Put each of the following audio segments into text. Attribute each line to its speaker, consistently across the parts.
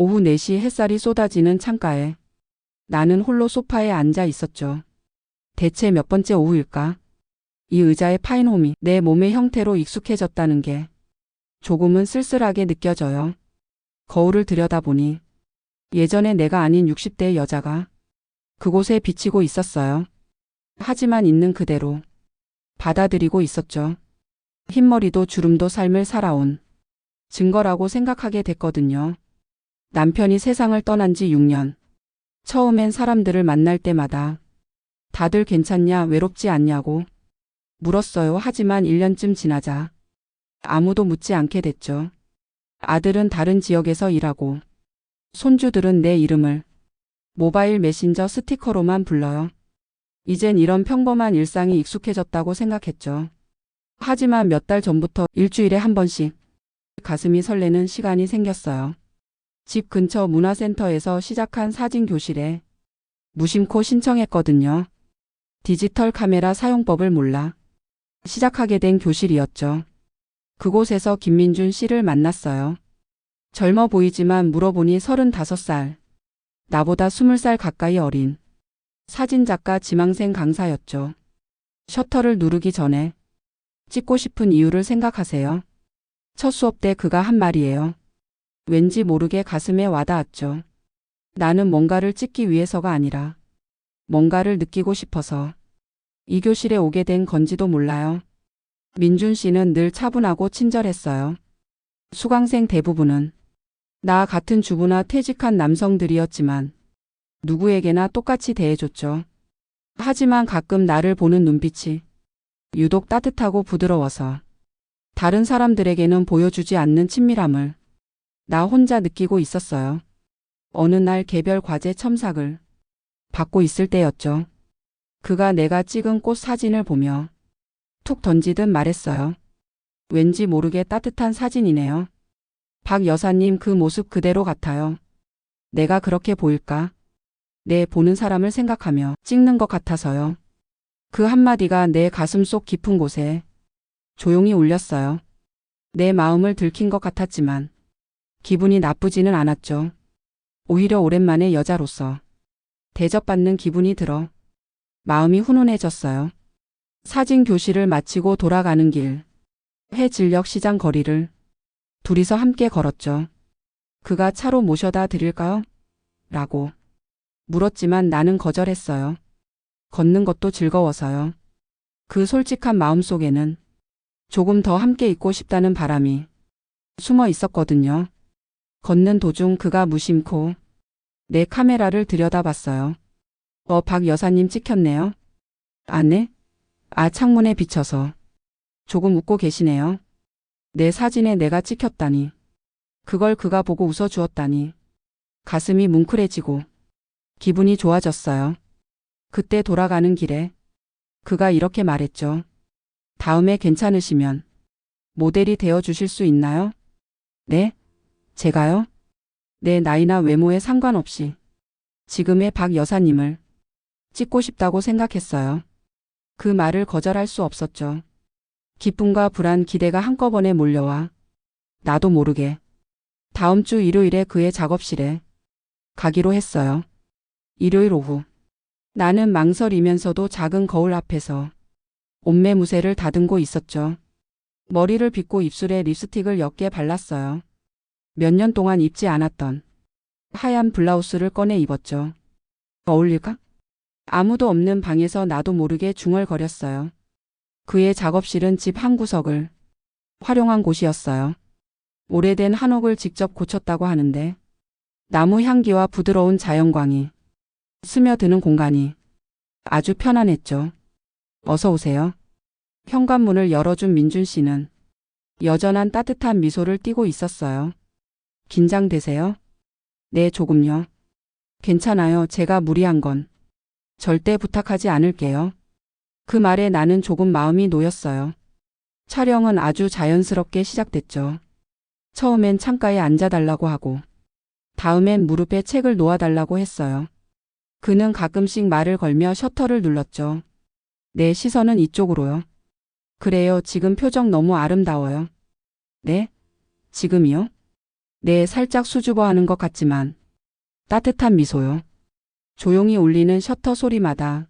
Speaker 1: 오후 4시 햇살이 쏟아지는 창가에 나는 홀로 소파에 앉아 있었죠. 대체 몇 번째 오후일까? 이 의자의 파인홈이 내 몸의 형태로 익숙해졌다는 게 조금은 쓸쓸하게 느껴져요. 거울을 들여다보니 예전에 내가 아닌 60대의 여자가 그곳에 비치고 있었어요. 하지만 있는 그대로 받아들이고 있었죠. 흰머리도 주름도 삶을 살아온 증거라고 생각하게 됐거든요. 남편이 세상을 떠난 지 6년. 처음엔 사람들을 만날 때마다 다들 괜찮냐, 외롭지 않냐고 물었어요. 하지만 1년쯤 지나자 아무도 묻지 않게 됐죠. 아들은 다른 지역에서 일하고 손주들은 내 이름을 모바일 메신저 스티커로만 불러요. 이젠 이런 평범한 일상이 익숙해졌다고 생각했죠. 하지만 몇 달 전부터 일주일에 한 번씩 가슴이 설레는 시간이 생겼어요. 집 근처 문화센터에서 시작한 사진 교실에 무심코 신청했거든요. 디지털 카메라 사용법을 몰라 시작하게 된 교실이었죠. 그곳에서 김민준 씨를 만났어요. 젊어 보이지만 물어보니 35살, 나보다 20살 가까이 어린 사진작가 지망생 강사였죠. 셔터를 누르기 전에 찍고 싶은 이유를 생각하세요. 첫 수업 때 그가 한 말이에요. 왠지 모르게 가슴에 와닿았죠. 나는 뭔가를 찍기 위해서가 아니라 뭔가를 느끼고 싶어서 이 교실에 오게 된 건지도 몰라요. 민준 씨는 늘 차분하고 친절했어요. 수강생 대부분은 나 같은 주부나 퇴직한 남성들이었지만 누구에게나 똑같이 대해줬죠. 하지만 가끔 나를 보는 눈빛이 유독 따뜻하고 부드러워서 다른 사람들에게는 보여주지 않는 친밀함을 나 혼자 느끼고 있었어요. 어느 날 개별 과제 첨삭을 받고 있을 때였죠. 그가 내가 찍은 꽃 사진을 보며 툭 던지듯 말했어요. 왠지 모르게 따뜻한 사진이네요. 박 여사님 그 모습 그대로 같아요. 내가 그렇게 보일까? 내 보는 사람을 생각하며 찍는 것 같아서요. 그 한마디가 내 가슴 속 깊은 곳에 조용히 울렸어요. 내 마음을 들킨 것 같았지만 기분이 나쁘지는 않았죠. 오히려 오랜만에 여자로서 대접받는 기분이 들어 마음이 훈훈해졌어요. 사진 교실을 마치고 돌아가는 길, 해질녘 시장 거리를 둘이서 함께 걸었죠. 그가 차로 모셔다 드릴까요? 라고 물었지만 나는 거절했어요. 걷는 것도 즐거워서요. 그 솔직한 마음 속에는 조금 더 함께 있고 싶다는 바람이 숨어 있었거든요. 걷는 도중 그가 무심코 내 카메라를 들여다봤어요. 박 여사님 찍혔네요. 아, 네? 창문에 비쳐서 조금 웃고 계시네요. 내 사진에 내가 찍혔다니. 그걸 그가 보고 웃어주었다니. 가슴이 뭉클해지고 기분이 좋아졌어요. 그때 돌아가는 길에 그가 이렇게 말했죠. 다음에 괜찮으시면 모델이 되어 주실 수 있나요? 네? 제가요? 내 나이나 외모에 상관없이 지금의 박 여사님을 찍고 싶다고 생각했어요. 그 말을 거절할 수 없었죠. 기쁨과 불안, 기대가 한꺼번에 몰려와 나도 모르게 다음 주 일요일에 그의 작업실에 가기로 했어요. 일요일 오후 나는 망설이면서도 작은 거울 앞에서 옷매무새를 다듬고 있었죠. 머리를 빗고 입술에 립스틱을 옅게 발랐어요. 몇 년 동안 입지 않았던 하얀 블라우스를 꺼내 입었죠. 어울릴까? 아무도 없는 방에서 나도 모르게 중얼거렸어요. 그의 작업실은 집 한 구석을 활용한 곳이었어요. 오래된 한옥을 직접 고쳤다고 하는데 나무 향기와 부드러운 자연광이 스며드는 공간이 아주 편안했죠. 어서 오세요. 현관문을 열어준 민준 씨는 여전한 따뜻한 미소를 띠고 있었어요. 긴장되세요? 네, 조금요. 괜찮아요. 제가 무리한 건 절대 부탁하지 않을게요. 그 말에 나는 조금 마음이 놓였어요. 촬영은 아주 자연스럽게 시작됐죠. 처음엔 창가에 앉아달라고 하고 다음엔 무릎에 책을 놓아달라고 했어요. 그는 가끔씩 말을 걸며 셔터를 눌렀죠. 내 시선은 이쪽으로요. 그래요. 지금 표정 너무 아름다워요. 네? 지금이요? 네, 살짝 수줍어하는 것 같지만 따뜻한 미소요. 조용히 울리는 셔터 소리마다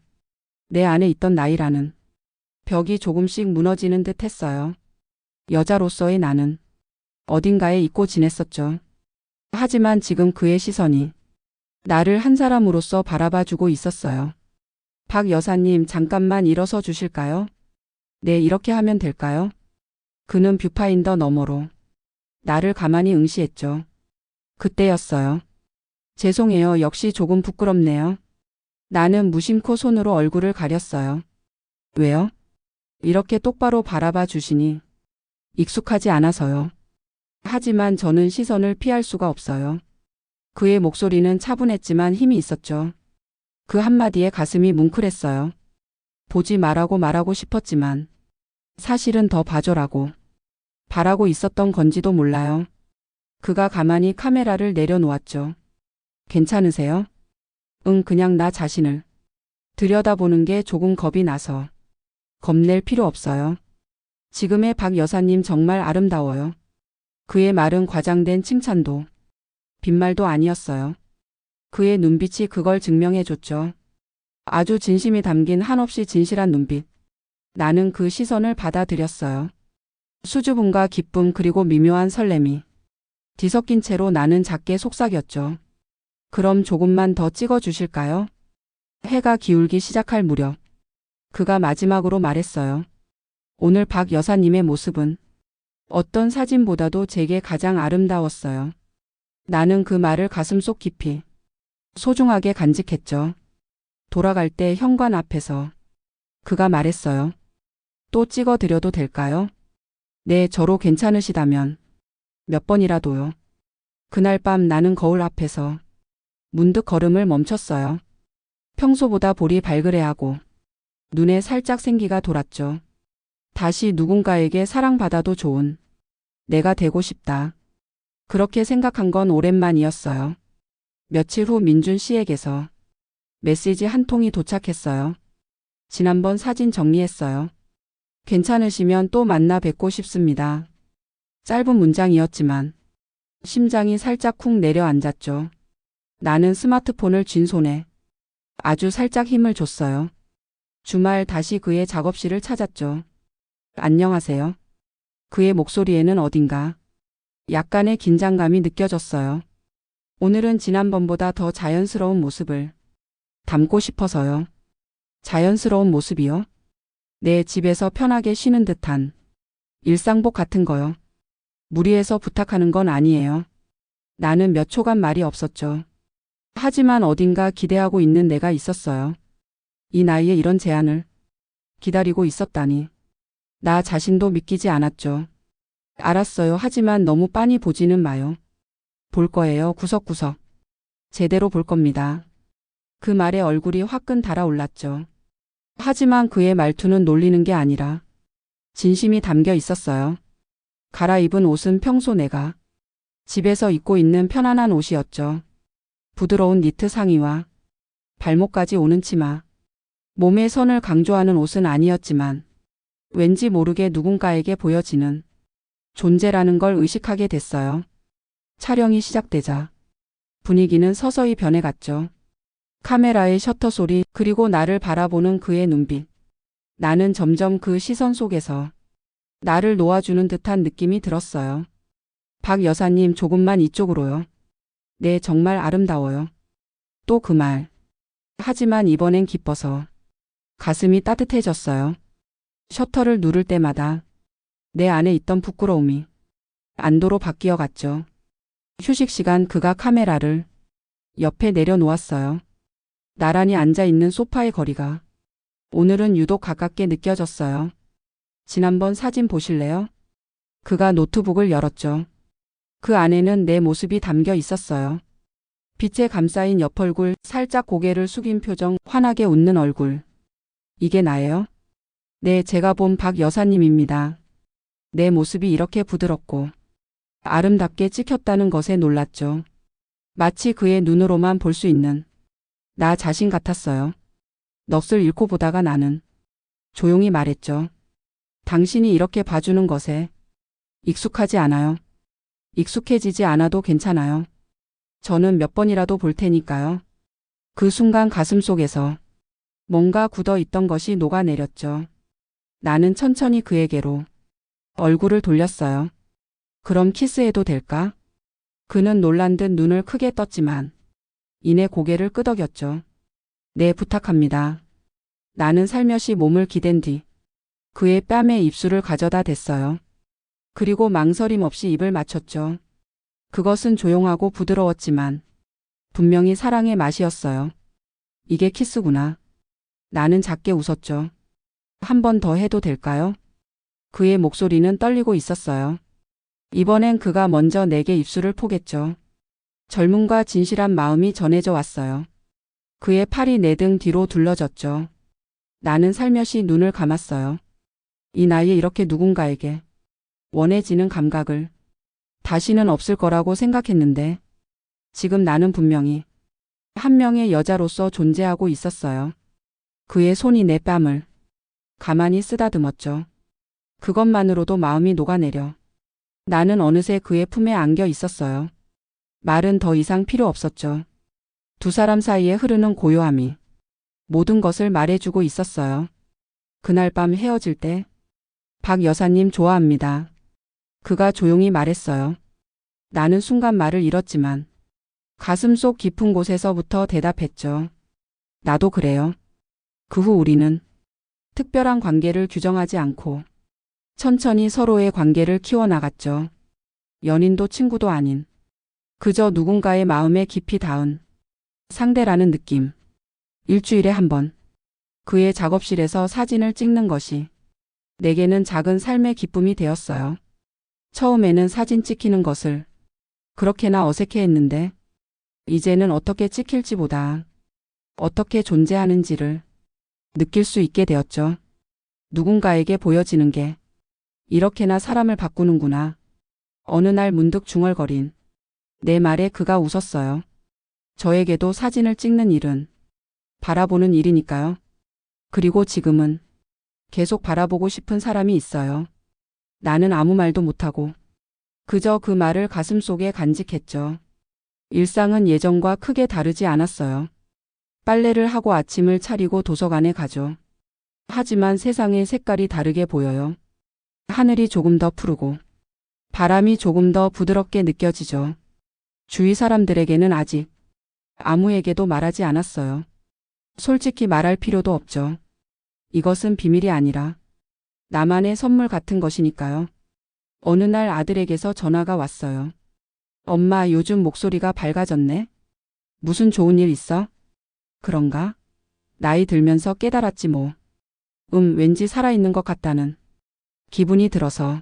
Speaker 1: 내 안에 있던 나이라는 벽이 조금씩 무너지는 듯 했어요. 여자로서의 나는 어딘가에 잊고 지냈었죠. 하지만 지금 그의 시선이 나를 한 사람으로서 바라봐주고 있었어요. 박 여사님, 잠깐만 일어서 주실까요? 네, 이렇게 하면 될까요? 그는 뷰파인더 너머로 나를 가만히 응시했죠. 그때였어요. 죄송해요. 역시 조금 부끄럽네요. 나는 무심코 손으로 얼굴을 가렸어요. 왜요? 이렇게 똑바로 바라봐 주시니 익숙하지 않아서요. 하지만 저는 시선을 피할 수가 없어요. 그의 목소리는 차분했지만 힘이 있었죠. 그 한마디에 가슴이 뭉클했어요. 보지 말라고 말하고 싶었지만 사실은 더 봐줘라고 바라고 있었던 건지도 몰라요. 그가 가만히 카메라를 내려놓았죠. 괜찮으세요? 응, 그냥 나 자신을 들여다보는 게 조금 겁이 나서. 겁낼 필요 없어요. 지금의 박 여사님 정말 아름다워요. 그의 말은 과장된 칭찬도 빈말도 아니었어요. 그의 눈빛이 그걸 증명해줬죠. 아주 진심이 담긴 한없이 진실한 눈빛. 나는 그 시선을 받아들였어요. 수줍음과 기쁨 그리고 미묘한 설렘이 뒤섞인 채로 나는 작게 속삭였죠. 그럼 조금만 더 찍어주실까요? 해가 기울기 시작할 무렵 그가 마지막으로 말했어요. 오늘 박 여사님의 모습은 어떤 사진보다도 제게 가장 아름다웠어요. 나는 그 말을 가슴속 깊이 소중하게 간직했죠. 돌아갈 때 현관 앞에서 그가 말했어요. 또 찍어드려도 될까요? 네, 저로 괜찮으시다면 몇 번이라도요. 그날 밤 나는 거울 앞에서 문득 걸음을 멈췄어요. 평소보다 볼이 발그레하고 눈에 살짝 생기가 돌았죠. 다시 누군가에게 사랑받아도 좋은 내가 되고 싶다. 그렇게 생각한 건 오랜만이었어요. 며칠 후 민준 씨에게서 메시지 한 통이 도착했어요. 지난번 사진 정리했어요. 괜찮으시면 또 만나 뵙고 싶습니다. 짧은 문장이었지만 심장이 살짝 쿵 내려앉았죠. 나는 스마트폰을 쥔 손에 아주 살짝 힘을 줬어요. 주말 다시 그의 작업실을 찾았죠. 안녕하세요. 그의 목소리에는 어딘가 약간의 긴장감이 느껴졌어요. 오늘은 지난번보다 더 자연스러운 모습을 담고 싶어서요. 자연스러운 모습이요? 내 집에서 편하게 쉬는 듯한 일상복 같은 거요. 무리해서 부탁하는 건 아니에요. 나는 몇 초간 말이 없었죠. 하지만 어딘가 기대하고 있는 내가 있었어요. 이 나이에 이런 제안을 기다리고 있었다니. 나 자신도 믿기지 않았죠. 알았어요. 하지만 너무 빤히 보지는 마요. 볼 거예요. 구석구석. 제대로 볼 겁니다. 그 말에 얼굴이 화끈 달아올랐죠. 하지만 그의 말투는 놀리는 게 아니라 진심이 담겨 있었어요. 갈아입은 옷은 평소 내가 집에서 입고 있는 편안한 옷이었죠. 부드러운 니트 상의와 발목까지 오는 치마. 몸의 선을 강조하는 옷은 아니었지만 왠지 모르게 누군가에게 보여지는 존재라는 걸 의식하게 됐어요. 촬영이 시작되자 분위기는 서서히 변해갔죠. 카메라의 셔터 소리 그리고 나를 바라보는 그의 눈빛. 나는 점점 그 시선 속에서 나를 놓아주는 듯한 느낌이 들었어요. 박 여사님, 조금만 이쪽으로요. 네, 정말 아름다워요. 또 그 말. 하지만 이번엔 기뻐서 가슴이 따뜻해졌어요. 셔터를 누를 때마다 내 안에 있던 부끄러움이 안도로 바뀌어 갔죠. 휴식 시간 그가 카메라를 옆에 내려놓았어요. 나란히 앉아있는 소파의 거리가 오늘은 유독 가깝게 느껴졌어요. 지난번 사진 보실래요? 그가 노트북을 열었죠. 그 안에는 내 모습이 담겨 있었어요. 빛에 감싸인 옆얼굴, 살짝 고개를 숙인 표정, 환하게 웃는 얼굴. 이게 나예요? 네, 제가 본 박 여사님입니다. 내 모습이 이렇게 부드럽고 아름답게 찍혔다는 것에 놀랐죠. 마치 그의 눈으로만 볼 수 있는 나 자신 같았어요. 넋을 잃고 보다가 나는 조용히 말했죠. 당신이 이렇게 봐주는 것에 익숙하지 않아요. 익숙해지지 않아도 괜찮아요. 저는 몇 번이라도 볼 테니까요. 그 순간 가슴속에서 뭔가 굳어 있던 것이 녹아내렸죠. 나는 천천히 그에게로 얼굴을 돌렸어요. 그럼 키스해도 될까? 그는 놀란 듯 눈을 크게 떴지만 이내 고개를 끄덕였죠. 네, 부탁합니다. 나는 살며시 몸을 기댄 뒤 그의 뺨에 입술을 가져다 댔어요. 그리고 망설임 없이 입을 맞췄죠. 그것은 조용하고 부드러웠지만 분명히 사랑의 맛이었어요. 이게 키스구나. 나는 작게 웃었죠. 한 번 더 해도 될까요? 그의 목소리는 떨리고 있었어요. 이번엔 그가 먼저 내게 입술을 포겠죠. 젊음과 진실한 마음이 전해져 왔어요. 그의 팔이 내 등 뒤로 둘러졌죠. 나는 살며시 눈을 감았어요. 이 나이에 이렇게 누군가에게 원해지는 감각을 다시는 없을 거라고 생각했는데 지금 나는 분명히 한 명의 여자로서 존재하고 있었어요. 그의 손이 내 뺨을 가만히 쓰다듬었죠. 그것만으로도 마음이 녹아내려 나는 어느새 그의 품에 안겨 있었어요. 말은 더 이상 필요 없었죠. 두 사람 사이에 흐르는 고요함이 모든 것을 말해주고 있었어요. 그날 밤 헤어질 때 박 여사님 좋아합니다. 그가 조용히 말했어요. 나는 순간 말을 잃었지만 가슴속 깊은 곳에서부터 대답했죠. 나도 그래요. 그 후 우리는 특별한 관계를 규정하지 않고 천천히 서로의 관계를 키워나갔죠. 연인도 친구도 아닌 그저 누군가의 마음에 깊이 닿은 상대라는 느낌. 일주일에 한 번 그의 작업실에서 사진을 찍는 것이 내게는 작은 삶의 기쁨이 되었어요. 처음에는 사진 찍히는 것을 그렇게나 어색해했는데 이제는 어떻게 찍힐지보다 어떻게 존재하는지를 느낄 수 있게 되었죠. 누군가에게 보여지는 게 이렇게나 사람을 바꾸는구나. 어느 날 문득 중얼거린 내 말에 그가 웃었어요. 저에게도 사진을 찍는 일은 바라보는 일이니까요. 그리고 지금은 계속 바라보고 싶은 사람이 있어요. 나는 아무 말도 못하고 그저 그 말을 가슴속에 간직했죠. 일상은 예전과 크게 다르지 않았어요. 빨래를 하고 아침을 차리고 도서관에 가죠. 하지만 세상의 색깔이 다르게 보여요. 하늘이 조금 더 푸르고 바람이 조금 더 부드럽게 느껴지죠. 주위 사람들에게는 아직 아무에게도 말하지 않았어요. 솔직히 말할 필요도 없죠. 이것은 비밀이 아니라 나만의 선물 같은 것이니까요. 어느 날 아들에게서 전화가 왔어요. 엄마, 요즘 목소리가 밝아졌네. 무슨 좋은 일 있어? 그런가? 나이 들면서 깨달았지 뭐. 왠지 살아있는 것 같다는 기분이 들어서.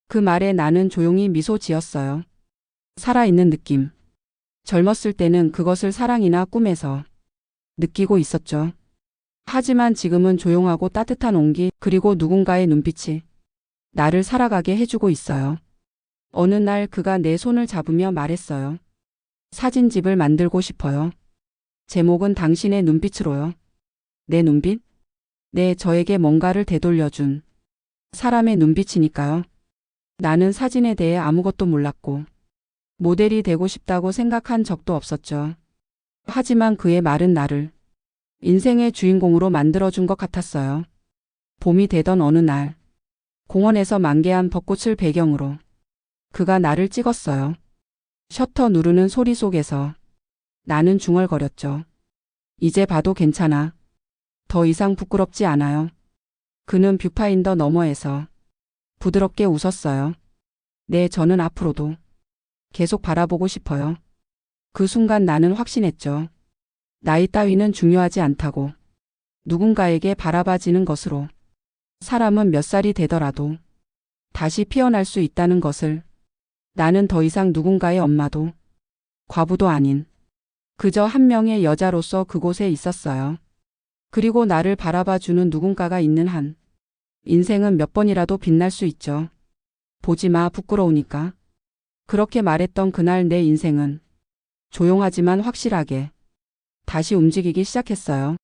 Speaker 1: 그 말에 나는 조용히 미소 지었어요. 살아있는 느낌. 젊었을 때는 그것을 사랑이나 꿈에서 느끼고 있었죠. 하지만 지금은 조용하고 따뜻한 온기 그리고 누군가의 눈빛이 나를 살아가게 해주고 있어요. 어느 날 그가 내 손을 잡으며 말했어요. 사진집을 만들고 싶어요. 제목은 당신의 눈빛으로요. 내 눈빛? 네, 저에게 뭔가를 되돌려준 사람의 눈빛이니까요. 나는 사진에 대해 아무것도 몰랐고 모델이 되고 싶다고 생각한 적도 없었죠. 하지만 그의 말은 나를 인생의 주인공으로 만들어준 것 같았어요. 봄이 되던 어느 날 공원에서 만개한 벚꽃을 배경으로 그가 나를 찍었어요. 셔터 누르는 소리 속에서 나는 중얼거렸죠. 이제 봐도 괜찮아. 더 이상 부끄럽지 않아요. 그는 뷰파인더 너머에서 부드럽게 웃었어요. 네, 저는 앞으로도 계속 바라보고 싶어요. 그 순간 나는 확신했죠. 나이 따위는 중요하지 않다고. 누군가에게 바라봐지는 것으로 사람은 몇 살이 되더라도 다시 피어날 수 있다는 것을. 나는 더 이상 누군가의 엄마도 과부도 아닌 그저 한 명의 여자로서 그곳에 있었어요. 그리고 나를 바라봐주는 누군가가 있는 한 인생은 몇 번이라도 빛날 수 있죠. 보지 마, 부끄러우니까. 그렇게 말했던 그날 내 인생은 조용하지만 확실하게 다시 움직이기 시작했어요.